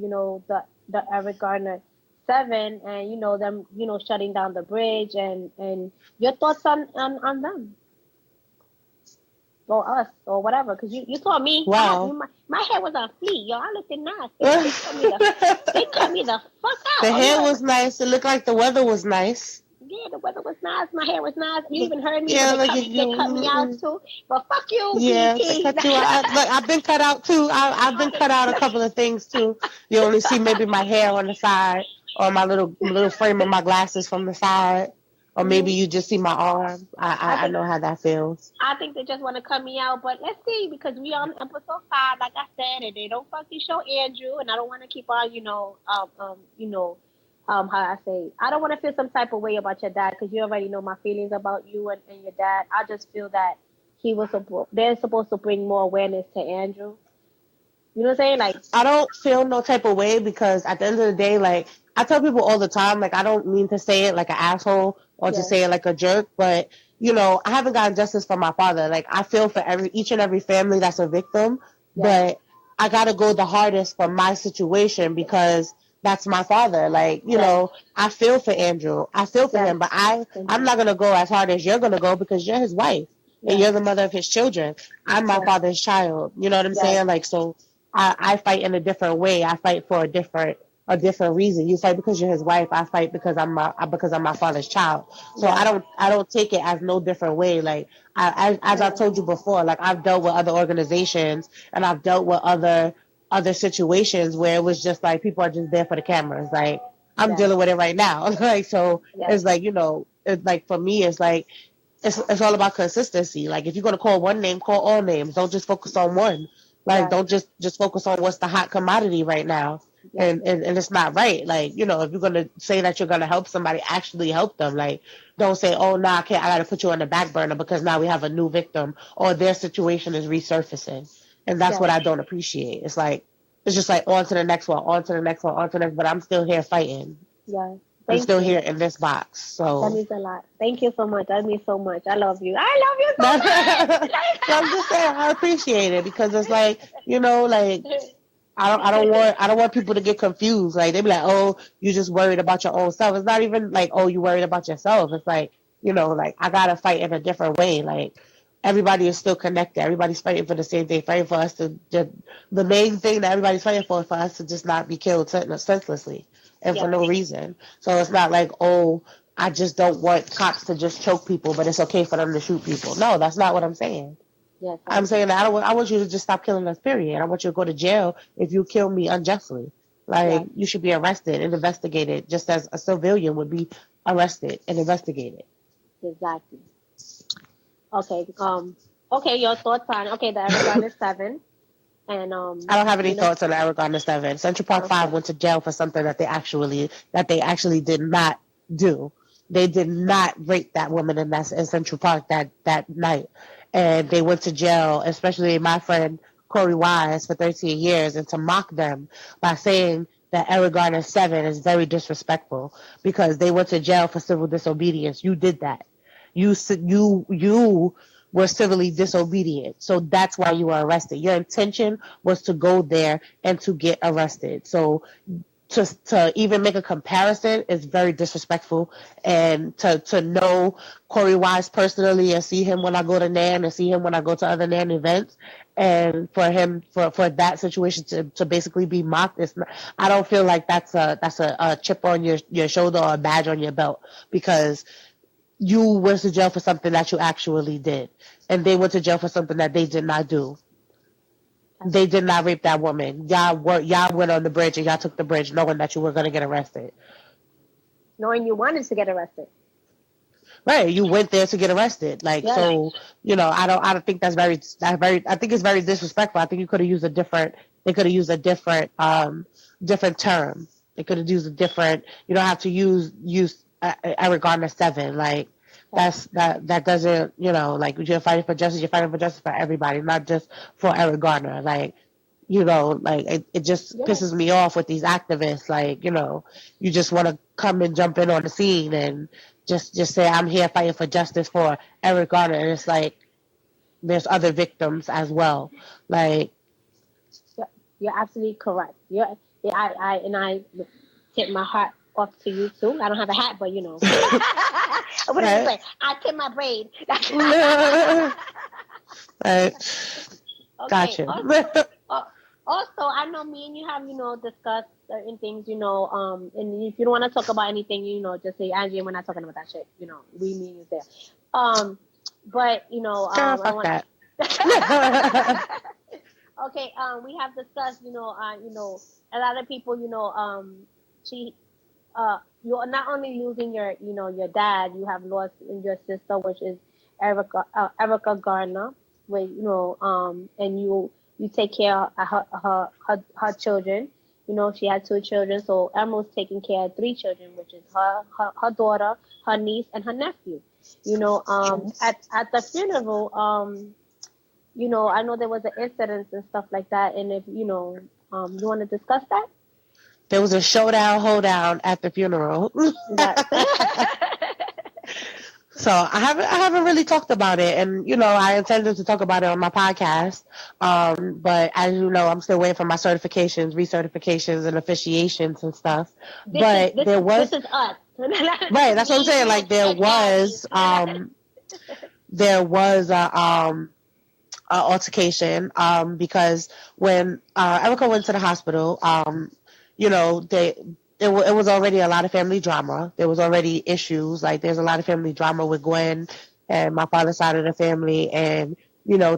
the Eric Garner 7, and them, shutting down the bridge, and your thoughts on them or us or whatever, because you saw me, Wow. my hair was on fleek, yo, I looked nasty. The They cut me the fuck out. Oh, hair was nice. It looked like the weather was nice. yeah, the weather was nice. My hair was nice. You even heard me, but Yeah, like they cut me out too. But fuck you, yeah, they BT. cut you out. Look, I've been cut out too. I've been cut out a couple of things too. You only see maybe my hair on the side, or my little frame of my glasses from the side, or maybe Mhm. you just see my arm. I I I, I think know how that feels. I think they just want to cut me out, but let's see, because we on episode 5, like I said, and they don't fucking show Andrew, and I don't want to keep on, how I say, I don't want to feel some type of way about your dad, because you already know my feelings about you and your dad. I just feel that they're supposed to bring more awareness to Andrew. You know what I'm saying? Like, I don't feel no type of way because at the end of the day, like I tell people all the time, like I don't mean to say it like an asshole or to yeah, say it like a jerk, but I haven't gotten justice for my father. Like I feel for each and every family that's a victim, yes, but I gotta go the hardest for my situation because that's my father. Like, yes, I feel for Andrew. I feel for yes. him, but Thank I'm you. not gonna go as hard as you're gonna go because you're his wife and Yes, you're the mother of his children. I'm my yes, father's child. You know what I'm yes, saying? Like so I fight in a different way. I fight for a different reason. You fight because you're his wife. I fight because I'm my father's child. So I yes, don't I don't take it as no different way. Like as I've told you before, like I've dealt with other organizations and I've dealt with other situations where it was just like people are just there for the cameras. Like I'm yes, dealing with it right now. Like so yes, it's like it's like for me it's like it's all about consistency. Like if you're gonna call one name, call all names. Don't just focus on one. Like yes, don't just focus on what's the hot commodity right now. yes, And it's not right. Like, if you're gonna say that you're gonna help somebody, actually help them. Like don't say, oh no, I can't I gotta put you on the back burner because now we have a new victim or their situation is resurfacing. And that's yes, what I don't appreciate. It's just like on to the next one, on to the next one, on to the next, but I'm still here fighting. yes. I'm Thank still you. here in this box. That So means a lot. Thank you so much. That means so much. I love you. I love you so so I'm just saying I appreciate it because it's like, like I don't want people to get confused. Like they be like, oh, you just worried about your own self. It's not even like, oh, you worried about yourself. It's like, like I gotta fight in a different way. Like everybody is still connected. Everybody's fighting for the same thing, fighting for us to just the main thing that everybody's fighting for us to just not be killed senselessly and for yes, no reason. So it's not like, oh, I just don't want cops to just choke people, but it's okay for them to shoot people. No, that's not what I'm saying. yes, I I'm saying agree. that I want you to just stop killing us, period. I want you to go to jail if you kill me unjustly. Like, Yes, you should be arrested and investigated just as a civilian would be arrested and investigated. exactly. Okay. Okay. Your thoughts on the Eric Garner 7, and I don't have any thoughts on Eric on the 7. Central Park 5 okay, went to jail for something that they actually did not do. They did not rape that woman in Central Park that night. And they went to jail, especially my friend Corey Wise, for 13 years, and to mock them by saying that Eric Garner 7 is very disrespectful because they went to jail for civil disobedience. You did that. You were civilly disobedient. So that's why you were arrested. Your intention was to go there and to get arrested. So to even make a comparison is very disrespectful. And to know Corey Wise personally and see him when I go to NAN and see him when I go to other NAN events, and for that situation to basically be mocked, I don't feel like that's a chip on your shoulder or a badge on your belt because you went to jail for something that you actually did, and they went to jail for something that they did not do. that's They did not rape that woman. Y'all went on the bridge and y'all took the bridge knowing that you were gonna get arrested. knowing you wanted to get arrested. Right, you went there to get arrested. Like, Yes. so, I don't think I think it's very disrespectful. I think you could have used a different, they could have used a different term. They could have used a different, you don't have to use Eric Garner 7. Like, that doesn't, like, you're fighting for justice, you're fighting for justice for everybody, not just for Eric Garner. Like, like it just Yes. pisses me off with these activists. Like, you just want to come and jump in on the scene and just say I'm here fighting for justice for Eric Garner. And it's like there's other victims as well. Like, You're absolutely correct. Yeah, I tip my hat off to you too. I don't have a hat, but what did I say? I tip my braid. Right. Okay. Gotcha. Also, I know me and you have, discussed certain things, and if you don't want to talk about anything, just say, Angie, we're not talking about that shit. We mean you there. But, fuck that. Okay, we have discussed, a lot of people, you're not only losing your dad, you have lost your sister, which is Erica Garner, where, and you take care of her children. She had 2 children, so Emma's taking care of 3 children, which is her daughter, her niece, and her nephew. At the funeral, I know there was an incident and stuff like that, and if you want to discuss that. There was a showdown, hoedown at the funeral. So I haven't really talked about it, and I intended to talk about it on my podcast. But as you know, I'm still waiting for my certifications, recertifications, and officiations and stuff. This is us. Right, that's what I'm saying. Like there was a altercation because when Erica went to the hospital, it was already a lot of family drama. There was already issues. Like there's a lot of family drama with Gwen and my father's side of the family, and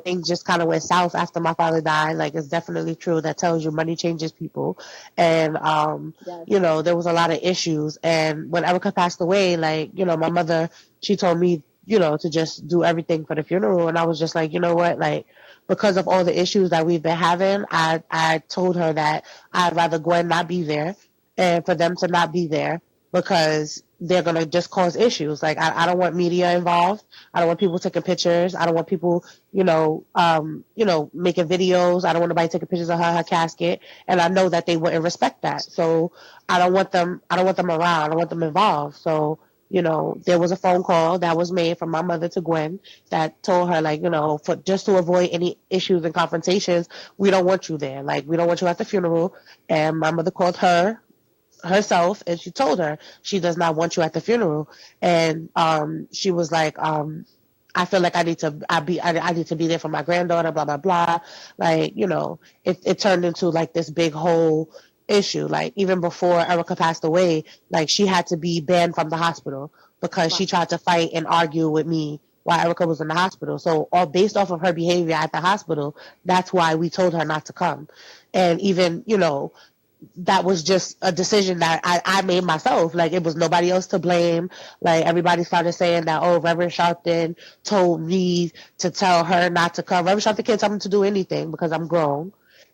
things just kind of went south after my father died. Like it's definitely true. That tells you money changes people, and there was a lot of issues. And when Erica passed away, like my mother, she told me to just do everything for the funeral, and I was just like, you know what, like because of all the issues that we've been having, I told her that I'd rather Gwen not be there and for them to not be there because they're going to just cause issues. Like, I don't want media involved. I don't want people taking pictures. I don't want people, making videos. I don't want nobody taking pictures of her casket. And I know that they wouldn't respect that. So I don't want them around. I don't want them involved. So, there was a phone call that was made from my mother to Gwen that told her, like, for just to avoid any issues and confrontations, we don't want you there. Like, we don't want you at the funeral. And my mother called her herself and she told her she does not want you at the funeral. And she was like, I feel like I need to be there for my granddaughter, blah blah blah. Like, it turned into like this big whole issue. Like even before Erica passed away, like she had to be banned from the hospital because she tried to fight and argue with me while Erica was in the hospital. So all based off of her behavior at the hospital, that's why we told her not to come. And even, that was just a decision that I made myself. Like it was nobody else to blame. Like everybody started saying that, oh, Reverend Sharpton told me to tell her not to come. Reverend Sharpton can't tell me to do anything because I'm grown.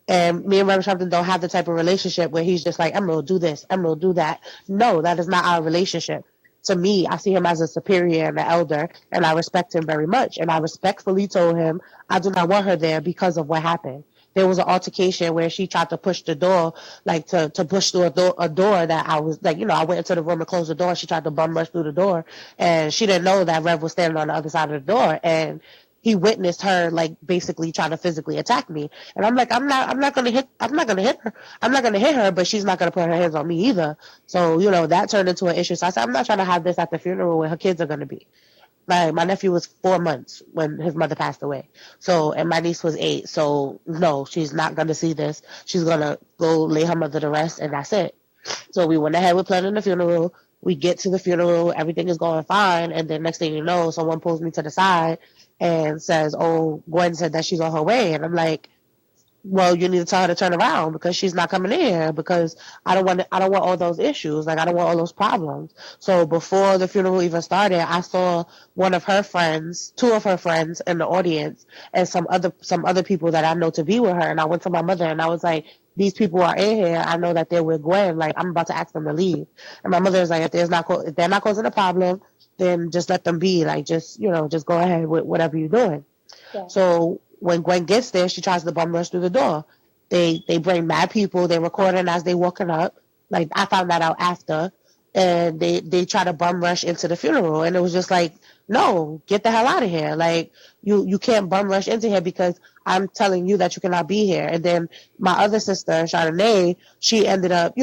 And me and Reverend Sharpton don't have the type of relationship where he's just like, Emerald, do this, Emerald, do that. No, that is not our relationship. To me, I see him as a superior and an elder, and I respect him very much. And I respectfully told him I do not want her there because of what happened. There was an altercation where she tried to push the door, like to push through a door that I was like, I went into the room and closed the door. She tried to bum rush through the door, and she didn't know that Rev was standing on the other side of the door, and he witnessed her like basically trying to physically attack me. And I'm like, I'm not gonna hit her. I'm not gonna hit her, but she's not gonna put her hands on me either. So that turned into an issue. So I said, I'm not trying to have this at the funeral where her kids are gonna be. Like my nephew was 4 months when his mother passed away. So, and my niece was 8. So no, she's not going to see this. She's going to go lay her mother to rest and that's it. So we went ahead with planning the funeral. We get to the funeral. Everything is going fine. And then next thing you know, someone pulls me to the side and says, oh, Gwen said that she's on her way. And I'm like, well, you need to tell her to turn around because she's not coming in here because I don't want all those issues. Like I don't want all those problems. So before the funeral even started, I saw one of her friends, two of her friends in the audience and some other people that I know to be with her. And I went to my mother and I was like, these people are in here. I know that they're with Gwen. Like I'm about to ask them to leave. And my mother was like, if they're not causing a problem, then just let them be. Like just, just go ahead with whatever you're doing. Yeah. So when Gwen gets there, she tries to bum rush through the door. They bring mad people. They recording as they walking up. Like I found that out after, and they try to bum rush into the funeral, and it was just like, no, get the hell out of here. Like you can't bum rush into here because I'm telling you that you cannot be here. And then my other sister, Chardonnay, she ended up,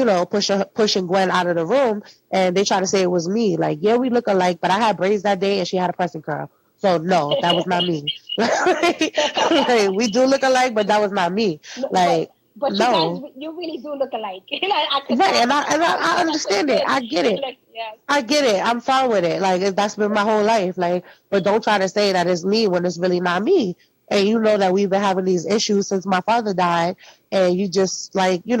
pushing Gwen out of the room, and they try to say it was me. Like, yeah, we look alike, but I had braids that day, and she had a pressing curl. So no, that was not me. Like, we do look alike, but that was not me. No, Like but you guys, no, you really do look alike. Like, I could right? tell. And I and I, You I got that good understand it. skin. I get it. Like, yeah. I get it. I'm fine with it. Like that's been my whole life. Like, but don't try to say that it's me when it's really not me. And you know that we've been having these issues since my father died. And you just like, you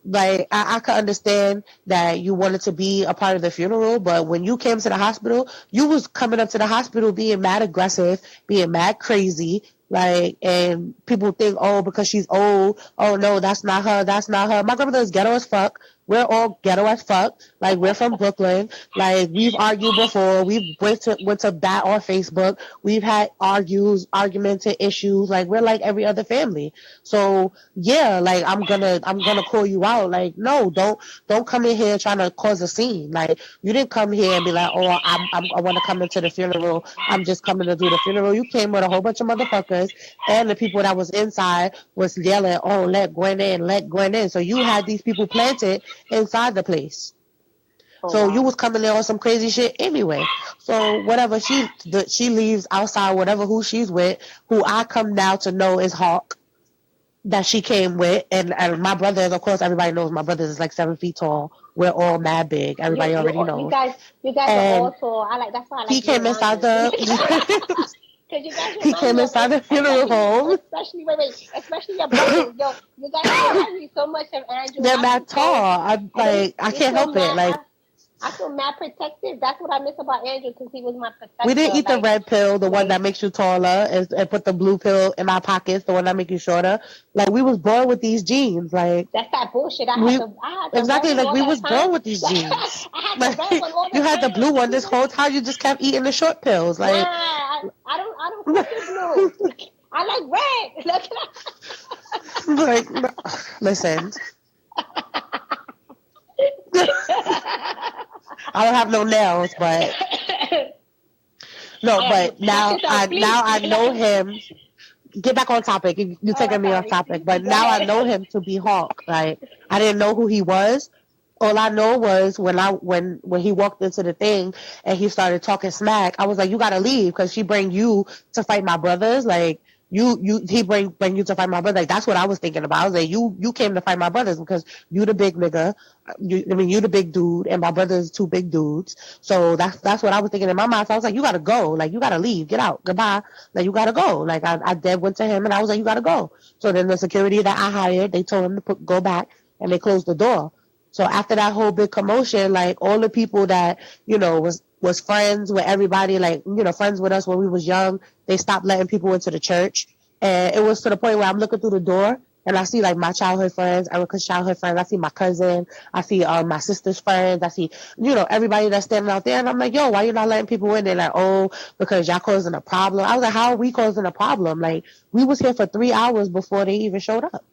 like I could understand that you wanted to be a part of the funeral, but when you came to the hospital, you was coming up to the hospital being mad aggressive, being mad crazy. Like, and people think, oh, because she's old, oh no, that's not her, that's not her. My grandmother is ghetto as fuck. We're all ghetto as fuck. Like we're from Brooklyn. Like we've argued before. We've went to bat on Facebook. We've had arguments and issues. Like we're like every other family. So yeah, like I'm gonna call you out. Like no, don't come in here trying to cause a scene. Like you didn't come here and be like, oh, I want to come into the funeral. I'm just coming to do the funeral. You came with a whole bunch of motherfuckers, and the people that was inside was yelling, oh, let Gwen in, let Gwen in. So you had these people planted inside the place. Oh So you wow. was coming there on some crazy shit anyway. So whatever she leaves outside, whatever who she's with, who I come now to know is Hawk that she came with, and my brother, of course, everybody knows my brother is like 7 feet tall. We're all mad big. Everybody already You knows. guys, you guys are And all tall. I like, that's why I he like you came and inside Angel. the Because you guys he remind came me of, inside the funeral home. especially especially your brothers. Yo, you guys remind me so much of Andrew, and They're mad tall. I and like I they can't feel help it. mad. Like I feel mad protective. That's what I miss about Andrew because he was my we didn't protector. eat the red pill, the one Like that makes you taller, and put the blue pill in our pockets, the one that makes you shorter. Like we was born with these genes. Like that's that bullshit. we I had the red exactly one like all we that was time. born with these Like genes. I had the Like red one all the you had the blue time. one this whole time. You just kept eating the short pills. Nah, Like I don't fuck with blue. I like red. like listen, I don't have no nails, but no, but My shit's on now fleek. I know him. Get back on topic. You're Oh, taking I'm me off sorry. topic, but Go now I ahead. know him to be Hawk. Like I didn't know who he was. All I know was when he walked into the thing and he started talking smack, I was like, you gotta leave because she bring you to fight my brothers. Like he bring you to fight my brother. Like that's what I was thinking about. I was like, you came to fight my brothers because you the big nigga. You the big dude, and my brother's two big dudes. So that's what I was thinking in my mind. So I was like, you gotta go. Like you gotta leave. Get out. Goodbye. Like you gotta go. Like I dead went to him and I was like, you gotta go. So then the security that I hired, they told him to go back and they closed the door. So after that whole big commotion, like all the people that, was friends with everybody, like, friends with us when we was young, they stopped letting people into the church. And it was to the point where I'm looking through the door and I see like my childhood friends, Erica's childhood friends. I see my cousin. I see my sister's friends. I see, everybody that's standing out there. And I'm like, yo, why you not letting people in? They're like, oh, because y'all causing a problem. I was like, how are we causing a problem? Like, we was here for 3 hours before they even showed up.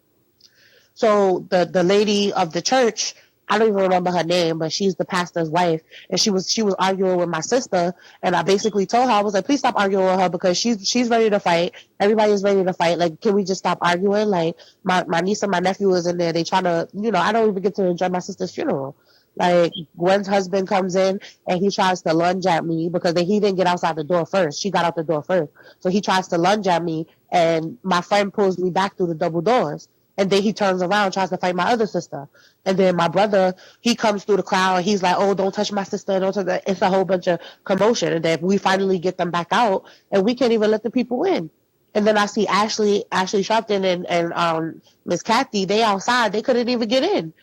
So the lady of the church, I don't even remember her name, but she's the pastor's wife, and she was arguing with my sister, and I basically told her, I was like, please stop arguing with her because she's ready to fight. Everybody is ready to fight. Like, can we just stop arguing? Like my niece and my nephew is in there. They trying to, I don't even get to enjoy my sister's funeral. Like Gwen's husband comes in and he tries to lunge at me because he didn't get outside the door first. She got out the door first. So he tries to lunge at me and my friend pulls me back through the double doors. And then he turns around, tries to fight my other sister. And then my brother, he comes through the crowd and he's like, oh, don't touch my sister. Don't touch that. It's a whole bunch of commotion. And then we finally get them back out and we can't even let the people in. And then I see Ashley Sharpton and Miss Kathy, they outside, they couldn't even get in.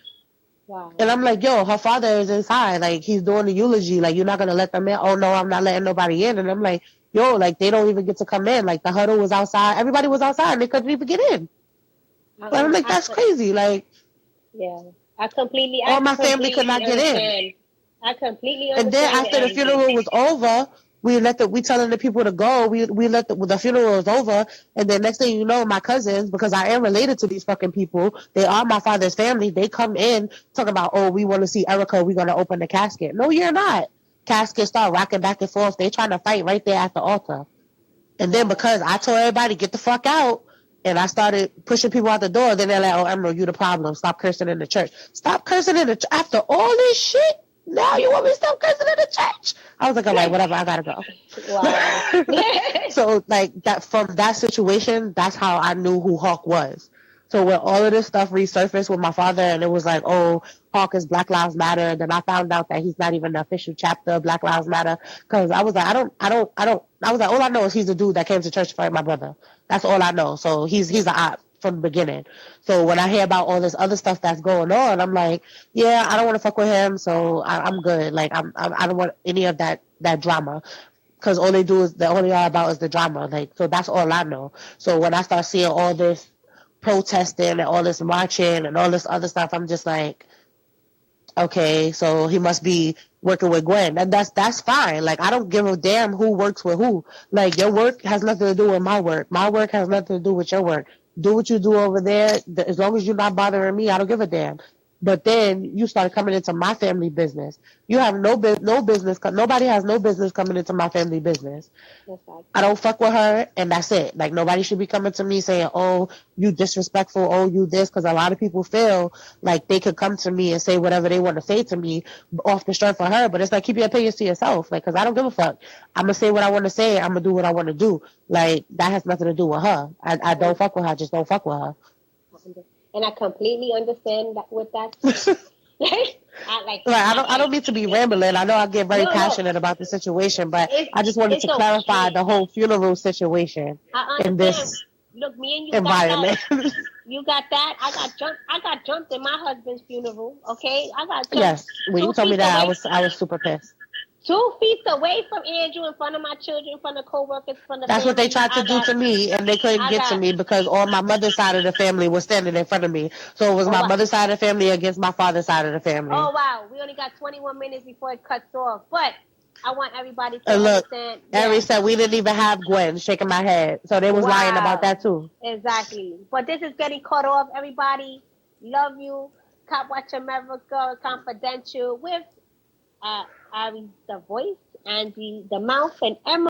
Wow. And I'm like, yo, her father is inside. Like, he's doing the eulogy. Like, you're not going to let them in? Oh, no, I'm not letting nobody in. And I'm like, yo, like, they don't even get to come in. Like, the huddle was outside. Everybody was outside, and they couldn't even get in. But I'm like, that's crazy. Like, yeah, I completely could not get in. I completely And then understand. after the funeral was over, we telling the people to go. We let the funeral was over, and then next thing you know, my cousins, because I am related to these fucking people, they are my father's family. They come in talking about, oh, we want to see Erica. We're gonna open the casket. No, you're not. Casket start rocking back and forth. They trying to fight right there at the altar. And then because I told everybody get the fuck out, and I started pushing people out the door, then they're like, "Oh, Emerald, you the problem. Stop cursing in the church. Stop cursing in the church. After all this shit, now you want me to stop cursing in the church?" I was like, "All right, whatever. I gotta go." Wow. So like that, from that situation, that's how I knew who Hawk was. So when all of this stuff resurfaced with my father, and it was like, oh, Hawk is Black Lives Matter, and then I found out that he's not even the official chapter of Black Lives Matter, because I was like, I was like, all I know is he's the dude that came to church to fight my brother. That's all I know. So he's an op from the beginning. So when I hear about all this other stuff that's going on, I'm like, yeah, I don't want to fuck with him, so I'm good. Like I don't want any of that drama, because all they do is all they are about is the drama. Like, so that's all I know. So when I start seeing all this protesting and all this marching and all this other stuff, I'm just like, okay, so he must be working with Gwen, and that's fine. Like, I don't give a damn who works with who. Like, your work has nothing to do with my work. My work has nothing to do with your work. Do what you do over there. As long as you're not bothering me, I don't give a damn. But then you start coming into my family business. You have no business. Nobody has no business coming into my family business. I don't fuck with her, and that's it. Like, nobody should be coming to me saying, oh, you disrespectful, oh, you this, because a lot of people feel like they could come to me and say whatever they want to say to me off the strength of her, but it's like, keep your opinions to yourself, like, because I don't give a fuck. I'm going to say what I want to say, I'm going to do what I want to do. Like, that has nothing to do with her. I don't fuck with her, just don't fuck with her. And I completely understand that with that. I don't need to be rambling. I know I get very passionate about the situation, but I just wanted to clarify the whole funeral situation in this Look, me and you environment. Got that. You got that. I got jumped in my husband's funeral. Okay, I got jumped. Yes, when you told me that, I was super pissed. 2 feet away from Andrew, in front of my children, in front of coworkers, in front of. That's family. What they tried to do to me, and they couldn't get to me because all my mother's side of the family was standing in front of me. So it was my mother's side of the family against my father's side of the family. Oh wow, we only got 21 minutes before it cuts off, but I want everybody to understand. Ari said we didn't even have Gwen, shaking my head, so they was lying about that too. Exactly, but this is getting cut off. Everybody, love you. Copwatch America Confidential with Ari the voice, Angie the mouth, and Emma.